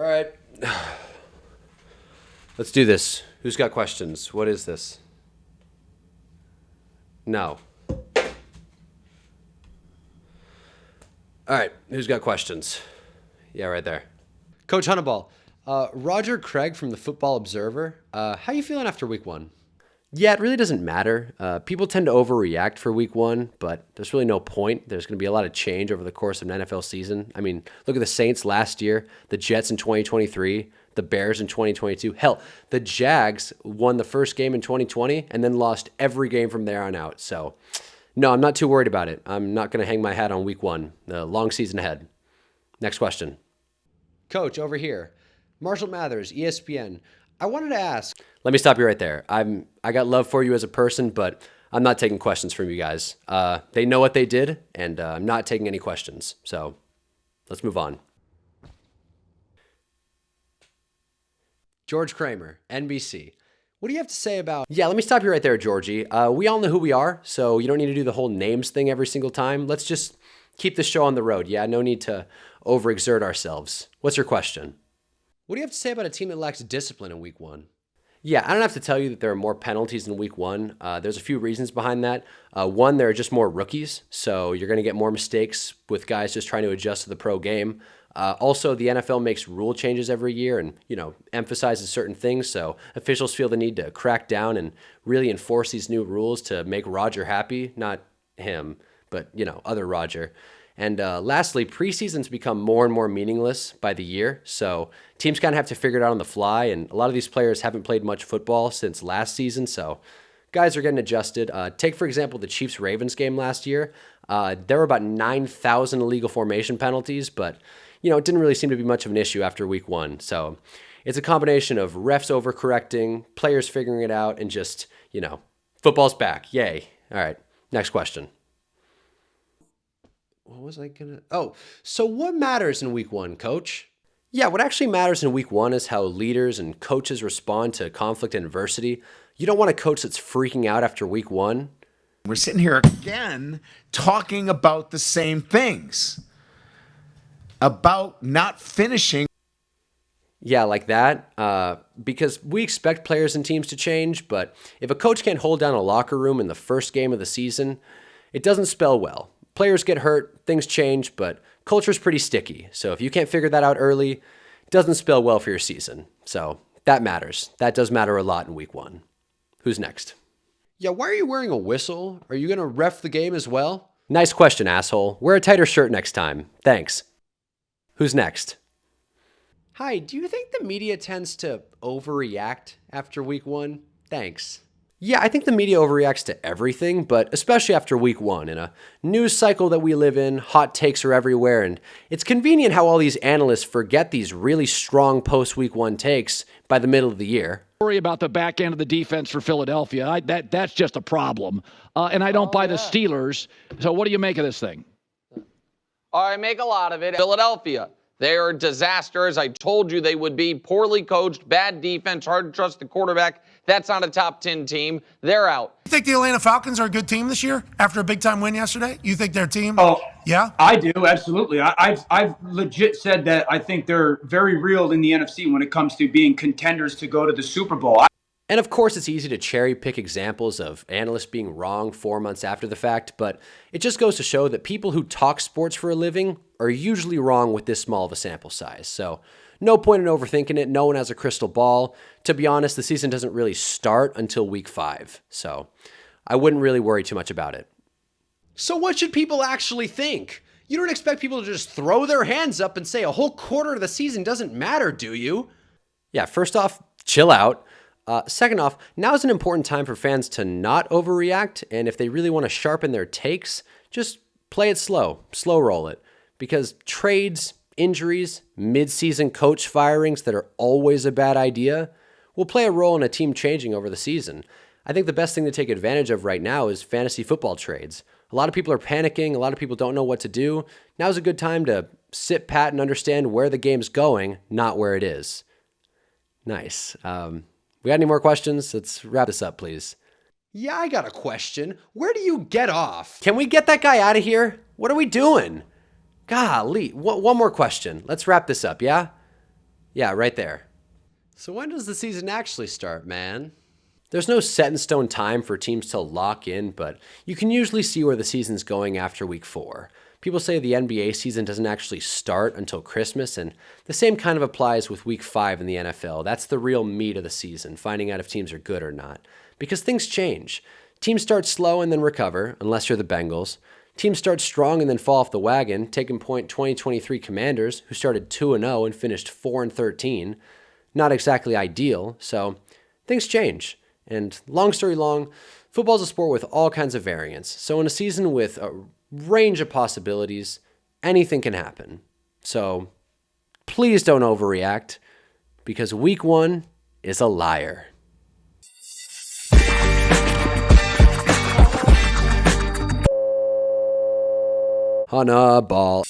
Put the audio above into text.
All right. Let's do this. Who's got questions? What is this? No. All right. Who's got questions? Yeah, right there. Coach HUNNABALL. Roger Craig from the Football Observer. How you feeling after week one? Yeah, it really doesn't matter. People tend to overreact for week one, but there's really no point. There's going to be a lot of change over the course of an NFL season. I mean, look at the Saints last year, the Jets in 2023, the Bears in 2022. Hell, the Jags won the first game in 2020 and then lost every game from there on out. So, no, I'm not too worried about it. I'm not going to hang my hat on week one. The long season ahead. Next question. Coach, over here. Marshall Mathers, ESPN. I wanted to ask. Let me stop you right there. I got love for you as a person, but I'm not taking questions from you guys. They know what they did, and I'm not taking any questions. So let's move on. George Kramer, NBC. What do you have to say about... Yeah, let me stop you right there, Georgie. We all know who we are, so you don't need to do the whole names thing every single time. Let's just keep the show on the road. Yeah, no need to overexert ourselves. What's your question? What do you have to say about a team that lacks discipline in week one? Yeah, I don't have to tell you that there are more penalties in week one. There's a few reasons behind that. One, there are just more rookies, so you're going to get more mistakes with guys just trying to adjust to the pro game. Also, the NFL makes rule changes every year and, emphasizes certain things, so officials feel the need to crack down and really enforce these new rules to make Roger happy. Not him, but, other Roger. And lastly, preseasons become more and more meaningless by the year, so teams kind of have to figure it out on the fly, and a lot of these players haven't played much football since last season, so guys are getting adjusted. Take, for example, the Chiefs-Ravens game last year. There were about 9,000 illegal formation penalties, but it didn't really seem to be much of an issue after week one. So it's a combination of refs overcorrecting, players figuring it out, and just, football's back. Yay. All right, next question. What was I gonna... Oh, so what matters in week one, coach? Yeah, what actually matters in week one is how leaders and coaches respond to conflict and adversity. You don't want a coach that's freaking out after week one. We're sitting here again talking about the same things. About not finishing. Yeah, like that. Because we expect players and teams to change, but if a coach can't hold down a locker room in the first game of the season, it doesn't spell well. Players get hurt, things change, but culture's pretty sticky. So if you can't figure that out early, it doesn't spell well for your season. So that matters. That does matter a lot in week one. Who's next? Yeah, why are you wearing a whistle? Are you going to ref the game as well? Nice question, asshole. Wear a tighter shirt next time. Thanks. Who's next? Hi, do you think the media tends to overreact after week one? Thanks. Yeah, I think the media overreacts to everything, but especially after week one. In a news cycle that we live in, hot takes are everywhere, and it's convenient how all these analysts forget these really strong post-week one takes by the middle of the year. Worry about the back end of the defense for Philadelphia. That's just a problem. And I don't buy the Steelers. So what do you make of this thing? I make a lot of it. Philadelphia. They are a disaster, as I told you they would be. Poorly coached, bad defense, hard to trust the quarterback. That's not a top 10 team. They're out. You think the Atlanta Falcons are a good team this year after a big-time win yesterday? You think their team? Oh, yeah? I do, absolutely. I've legit said that I think they're very real in the NFC when it comes to being contenders to go to the Super Bowl. And of course, it's easy to cherry pick examples of analysts being wrong 4 months after the fact, but it just goes to show that people who talk sports for a living are usually wrong with this small of a sample size. So no point in overthinking it. No one has a crystal ball. To be honest, the season doesn't really start until week 5. So I wouldn't really worry too much about it. So what should people actually think? You don't expect people to just throw their hands up and say a whole quarter of the season doesn't matter, do you? Yeah, first off, chill out. Second off, now is an important time for fans to not overreact, and if they really want to sharpen their takes, just play it slow roll it. Because trades, injuries, mid-season coach firings that are always a bad idea will play a role in a team changing over the season. I think the best thing to take advantage of right now is fantasy football trades. A lot of people are panicking, a lot of people don't know what to do. Now's a good time to sit pat and understand where the game's going, not where it is. Nice. We got any more questions? Let's wrap this up, please. Yeah, I got a question. Where do you get off? Can we get that guy out of here? What are we doing? Golly, one more question. Let's wrap this up, yeah? Yeah, right there. So when does the season actually start, man? There's no set in stone time for teams to lock in, but you can usually see where the season's going after week 4. People say the NBA season doesn't actually start until Christmas, and the same kind of applies with week 5 in the NFL. That's the real meat of the season, finding out if teams are good or not. Because things change. Teams start slow and then recover, unless you're the Bengals. Teams start strong and then fall off the wagon, taking point 2023 Commanders, who started 2-0 and finished 4-13. Not exactly ideal, so things change. And long story long, football's a sport with all kinds of variance. So in a season with a range of possibilities, anything can happen. So please don't overreact, because week 1 is a liar. HUNNABALL.